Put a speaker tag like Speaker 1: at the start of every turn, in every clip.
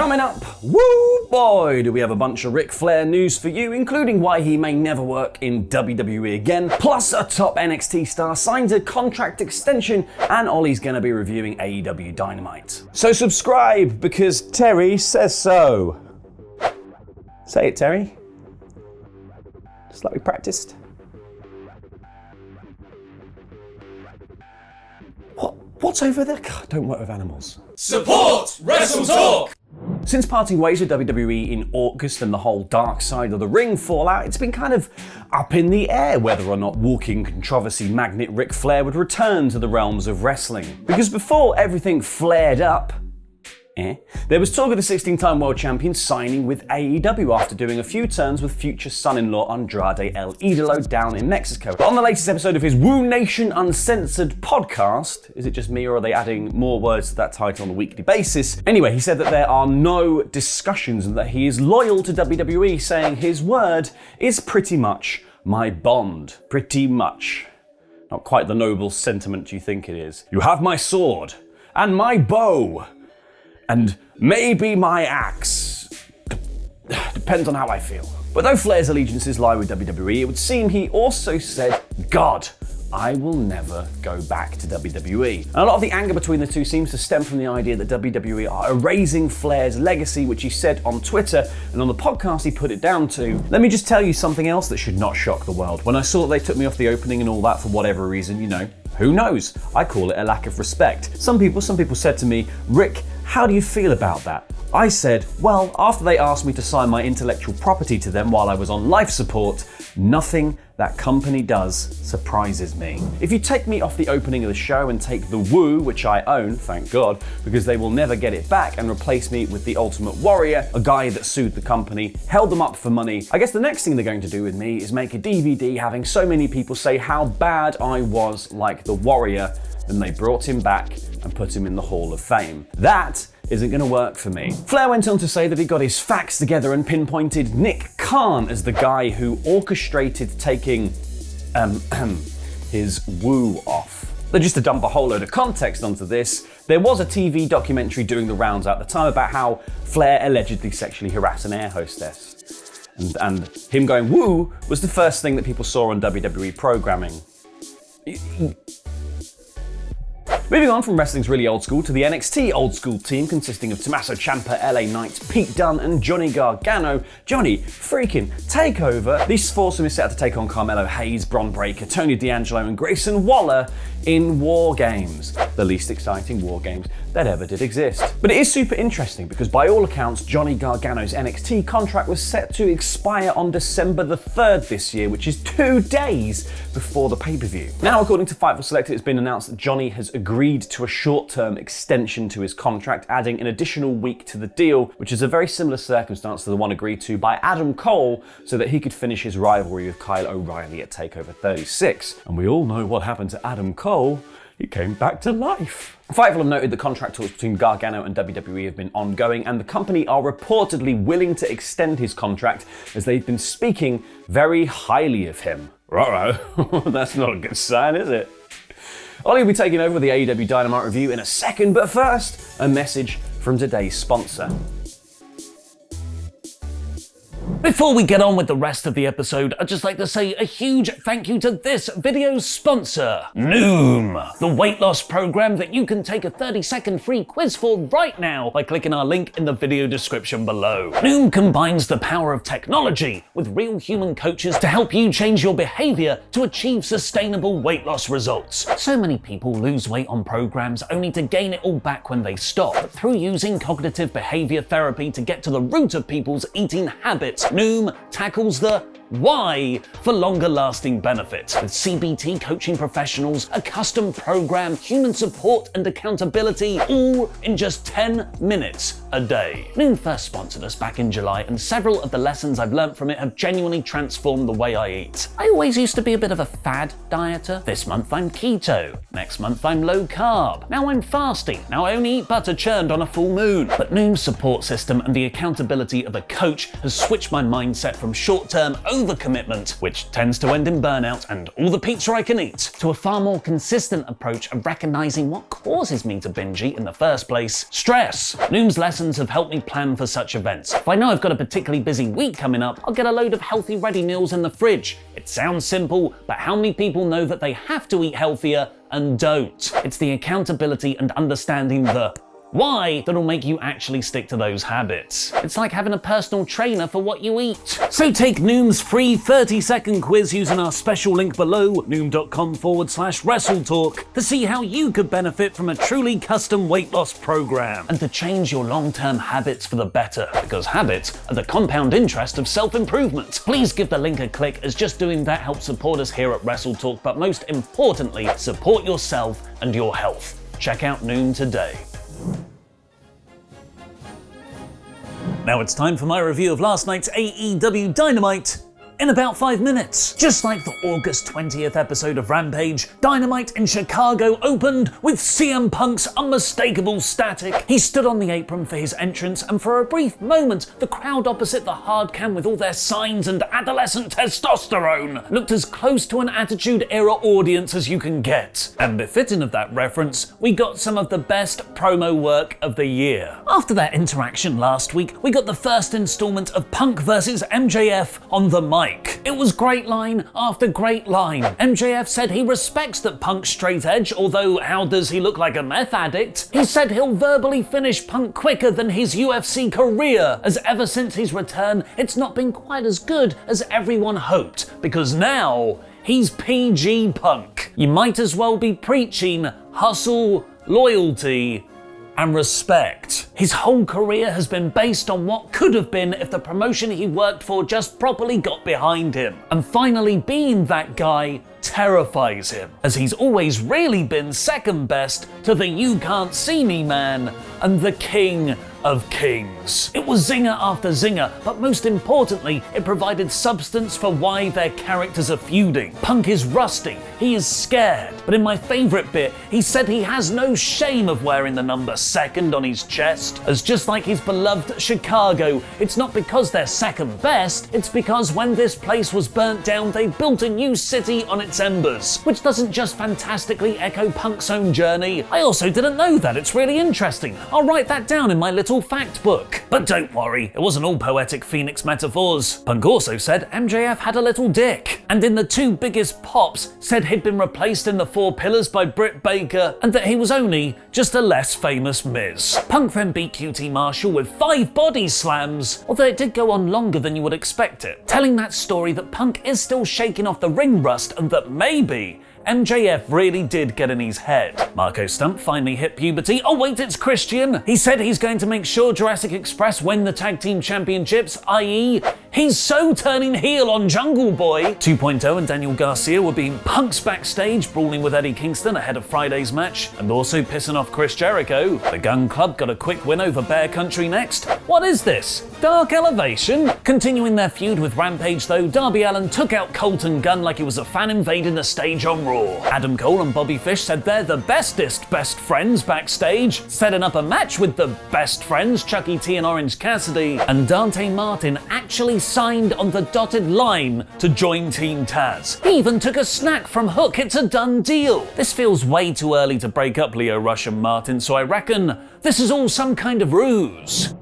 Speaker 1: Coming up, woo boy, do we have a bunch of Ric Flair news for you, including why he may never work in WWE again, plus a top NXT star signs a contract extension, and Ollie's gonna be reviewing AEW Dynamite. So subscribe, because Terry says so. Say it, Terry. Just like we practiced. What's over there? God, don't work with animals.
Speaker 2: Support WrestleTalk!
Speaker 1: Since parting ways with WWE in August and the whole dark side of the ring fallout, it's been kind of up in the air whether or not walking controversy magnet Ric Flair would return to the realms of wrestling. Because before everything flared up, there was talk of the 16-time world champion signing with AEW after doing a few turns with future son-in-law Andrade El Idolo down in Mexico. But on the latest episode of his Woo Nation Uncensored podcast, is it just me or are they adding more words to that title on a weekly basis? Anyway, he said that there are no discussions and that he is loyal to WWE, saying his word is pretty much my bond. Pretty much. Not quite the noble sentiment you think it is. You have my sword and my bow. And maybe my axe. Depends on how I feel. But though Flair's allegiances lie with WWE, it would seem he also said, God, I will never go back to WWE. And a lot of the anger between the two seems to stem from the idea that WWE are erasing Flair's legacy, which he said on Twitter, and on the podcast he put it down to. Let me just tell you something else that should not shock the world. When I saw that they took me off the opening and all that for whatever reason, you know, who knows? I call it a lack of respect. Some people said to me, Rick, how do you feel about that? I said, well, after they asked me to sign my intellectual property to them while I was on life support, nothing that company does surprises me. If you take me off the opening of the show and take the Woo, which I own, thank God, because they will never get it back, and replace me with the Ultimate Warrior, a guy that sued the company, held them up for money, I guess the next thing they're going to do with me is make a DVD having so many people say how bad I was like the Warrior, then they brought him back and put him in the Hall of Fame. That isn't going to work for me. Flair went on to say that he got his facts together and pinpointed Nick Khan as the guy who orchestrated taking his Woo off. But just to dump a whole load of context onto this, there was a TV documentary doing the rounds at the time about how Flair allegedly sexually harassed an air hostess. And him going woo was the first thing that people saw on WWE programming. Moving on from wrestling's really old school to the NXT old school team consisting of Tommaso Ciampa, LA Knight, Pete Dunne and Johnny Gargano. Johnny freaking Takeover. This foursome is set to take on Carmelo Hayes, Bron Breakker, Tony D'Angelo and Grayson Waller in War Games. The least exciting War Games that ever did exist. But it is super interesting because by all accounts, Johnny Gargano's NXT contract was set to expire on December the 3rd this year, which is 2 days before the pay-per-view. Now, according to Fightful Select, it's been announced that Johnny has agreed to a short-term extension to his contract, adding an additional week to the deal, which is a very similar circumstance to the one agreed to by Adam Cole so that he could finish his rivalry with Kyle O'Reilly at TakeOver 36. And we all know what happened to Adam Cole. He came back to life. Fightful have noted the contract talks between Gargano and WWE have been ongoing, and the company are reportedly willing to extend his contract as they've been speaking very highly of him. Ruh-roh. That's not a good sign, is it? Ollie will be taking over with the AEW Dynamite review in a second, but first, a message from today's sponsor.
Speaker 3: Before we get on with the rest of the episode, I'd just like to say a huge thank you to this video's sponsor, Noom, the weight loss program that you can take a 30-second free quiz for right now by clicking our link in the video description below. Noom combines the power of technology with real human coaches to help you change your behavior to achieve sustainable weight loss results. So many people lose weight on programs only to gain it all back when they stop. But through using cognitive behavior therapy to get to the root of people's eating habits, Noom tackles the why for longer lasting benefits. With CBT coaching professionals, a custom program, human support and accountability, all in just 10 minutes a day. Noom first sponsored us back in July, and several of the lessons I've learned from it have genuinely transformed the way I eat. I always used to be a bit of a fad dieter. This month I'm keto. Next month I'm low carb. Now I'm fasting. Now I only eat butter churned on a full moon. But Noom's support system and the accountability of a coach has switched my mindset from short-term overcommitment, which tends to end in burnout and all the pizza I can eat, to a far more consistent approach of recognizing what causes me to binge eat in the first place: stress. Noom's lessons lessons have helped me plan for such events. If I know I've got a particularly busy week coming up, I'll get a load of healthy ready meals in the fridge. It sounds simple, but how many people know that they have to eat healthier and don't? It's the accountability and understanding the why that'll make you actually stick to those habits. It's like having a personal trainer for what you eat. So take Noom's free 30-second quiz using our special link below, noom.com/WrestleTalk, to see how you could benefit from a truly custom weight loss program and to change your long-term habits for the better, because habits are the compound interest of self-improvement. Please give the link a click, as just doing that helps support us here at WrestleTalk, but most importantly, support yourself and your health. Check out Noom today. Now it's time for my review of last night's AEW Dynamite in about 5 minutes. Just like the August 20th episode of Rampage, Dynamite in Chicago opened with CM Punk's unmistakable static. He stood on the apron for his entrance, and for a brief moment, the crowd opposite the hard cam with all their signs and adolescent testosterone looked as close to an Attitude Era audience as you can get. And befitting of that reference, we got some of the best promo work of the year. After that interaction last week, we got the first installment of Punk vs MJF on the mic. It was great line after great line. MJF said he respects that Punk's straight edge, although how does he look like a meth addict? He said he'll verbally finish Punk quicker than his UFC career, as ever since his return, it's not been quite as good as everyone hoped, because now he's PG Punk. You might as well be preaching hustle, loyalty, and respect. His whole career has been based on what could have been if the promotion he worked for just properly got behind him. And finally being that guy terrifies him, as he's always really been second best to the You Can't See Me man and the King of Kings. It was zinger after zinger, but most importantly, it provided substance for why their characters are feuding. Punk is rusty, he is scared, but in my favourite bit, he said he has no shame of wearing the number 2nd on his chest, as just like his beloved Chicago, it's not because they're second best, it's because when this place was burnt down, they built a new city on its embers, which doesn't just fantastically echo Punk's own journey. I also didn't know that, it's really interesting. I'll write that down in my little fact book. But don't worry, it wasn't all poetic Phoenix metaphors. Punk also said MJF had a little dick, and in the 2 biggest pops said he'd been replaced in the 4 Pillars by Britt Baker, and that he was only just a less famous Miz. Punk then beat QT Marshall with 5 body slams, although it did go on longer than you would expect it, telling that story that Punk is still shaking off the ring rust and that maybe MJF really did get in his head. Marco Stunt finally hit puberty. Oh wait, it's Christian! He said he's going to make sure Jurassic Express win the tag team championships, i.e. he's so turning heel on Jungle Boy. 2.0 and Daniel Garcia were being punks backstage, brawling with Eddie Kingston ahead of Friday's match, and also pissing off Chris Jericho. The Gun Club got a quick win over Bear Country next. What is this? Dark Elevation? Continuing their feud with Rampage though, Darby Allin took out Colton Gunn like he was a fan invading the stage on Raw. Adam Cole and Bobby Fish said they're the bestest best friends backstage, setting up a match with the best friends, Chucky T and Orange Cassidy, and Dante Martin actually signed on the dotted line to join Team Taz. He even took a snack from Hook, it's a done deal. This feels way too early to break up Leo Rush and Martin, so I reckon this is all some kind of ruse.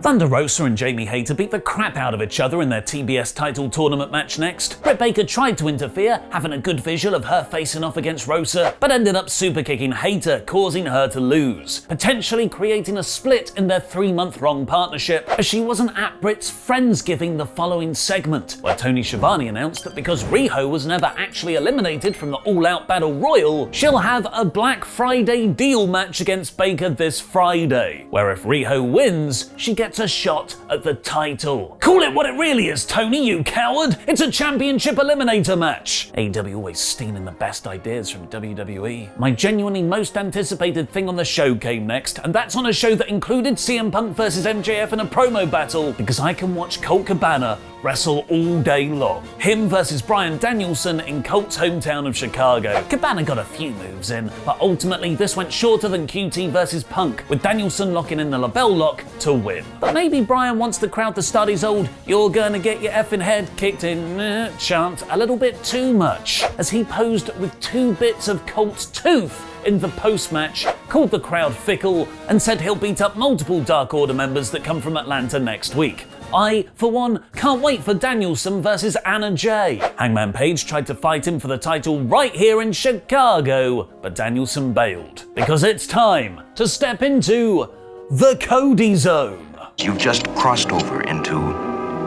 Speaker 3: Thunder Rosa and Jamie Hayter beat the crap out of each other in their TBS title tournament match next. Britt Baker tried to interfere, having a good visual of her facing off against Rosa, but ended up super kicking Hayter, causing her to lose, potentially creating a split in their 3-month-long partnership, as she wasn't at Britt's Friendsgiving the following segment, where Tony Schiavone announced that because Riho was never actually eliminated from the All Out Battle Royal, she'll have a Black Friday deal match against Baker this Friday, where if Riho wins, she gets a shot at the title. Call it what it really is, Tony, you coward! It's a championship eliminator match! AEW always stealing the best ideas from WWE. My genuinely most anticipated thing on the show came next, and that's on a show that included CM Punk vs MJF in a promo battle, because I can watch Colt Cabana wrestle all day long. Him versus Bryan Danielson in Colt's hometown of Chicago. Cabana got a few moves in, but ultimately this went shorter than QT versus Punk, with Danielson locking in the label lock to win. But maybe Bryan wants the crowd to start his old "you're gonna get your effing head kicked in" chant a little bit too much, as he posed with 2 bits of Colt's tooth in the post-match, called the crowd fickle, and said he'll beat up multiple Dark Order members that come from Atlanta next week. I, for one, can't wait for Danielson versus Anna Jay. Hangman Page tried to fight him for the title right here in Chicago, but Danielson bailed. Because it's time to step into the Cody Zone.
Speaker 4: You've just crossed over into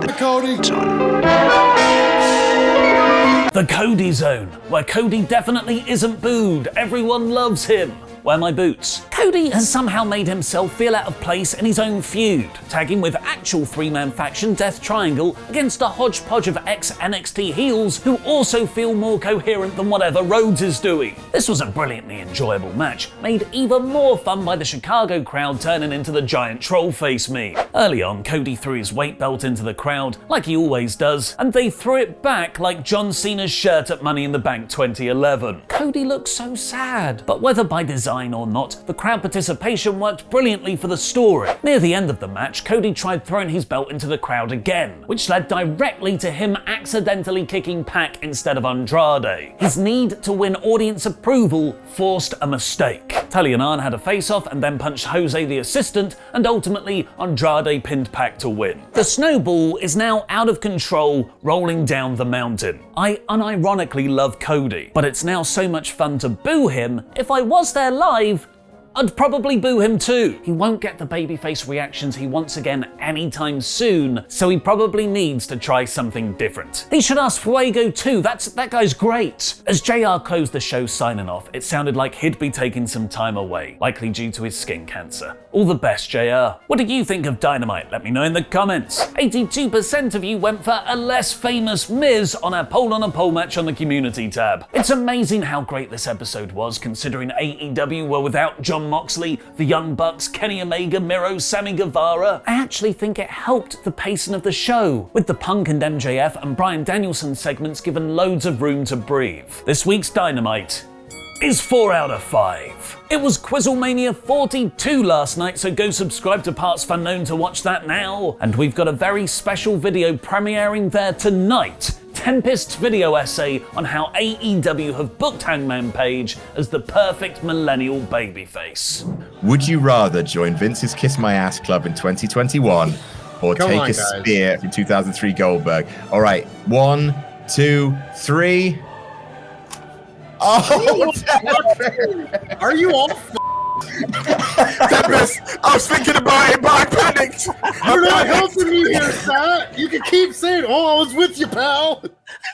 Speaker 4: the
Speaker 2: Cody
Speaker 4: zone.
Speaker 3: The Cody Zone, where Cody definitely isn't booed. Everyone loves him. Where are my boots? Cody has somehow made himself feel out of place in his own feud, tagging with actual three-man faction Death Triangle against a hodgepodge of ex-NXT heels who also feel more coherent than whatever Rhodes is doing. This was a brilliantly enjoyable match, made even more fun by the Chicago crowd turning into the giant troll face me. Early on, Cody threw his weight belt into the crowd, like he always does, and they threw it back like John Cena's shirt at Money in the Bank 2011. Cody looks so sad, but whether by design or not, the crowd participation worked brilliantly for the story. Near the end of the match, Cody tried throwing his belt into the crowd again, which led directly to him accidentally kicking Pac instead of Andrade. His need to win audience approval forced a mistake. Tully and Arn had a face-off and then punched Jose the assistant, and ultimately Andrade pinned Pac to win. The snowball is now out of control, rolling down the mountain. I unironically love Cody, but it's now so much fun to boo him. If I was there live, I'd probably boo him too. He won't get the babyface reactions he wants again anytime soon, so he probably needs to try something different. He should ask Fuego too, that guy's great. As JR closed the show signing off, it sounded like he'd be taking some time away, likely due to his skin cancer. All the best, JR. What do you think of Dynamite? Let me know in the comments. 82% of you went for a less famous Miz on our poll on a poll match on the community tab. It's amazing how great this episode was, considering AEW were without John Moxley, the Young Bucks, Kenny Omega, Miro, Sammy Guevara. I actually think it helped the pacing of the show, with the Punk and MJF and Bryan Danielson segments given loads of room to breathe. This week's Dynamite is 4 out of 5. It was Quizzlemania 42 last night, so go subscribe to Parts Unknown to watch that now. And we've got a very special video premiering there tonight. Tempest's video essay on how AEW have booked Hangman Page as the perfect millennial babyface.
Speaker 5: Would you rather join Vince's Kiss My Ass Club in 2021 or take a spear from 2003 Goldberg? All right, 1, 2, 3. Oh,
Speaker 2: Are you off?
Speaker 5: Tempest, I was thinking about it, but I panicked.
Speaker 2: You're not helping me here, Sat. You can keep saying, "Oh, I was with you, pal."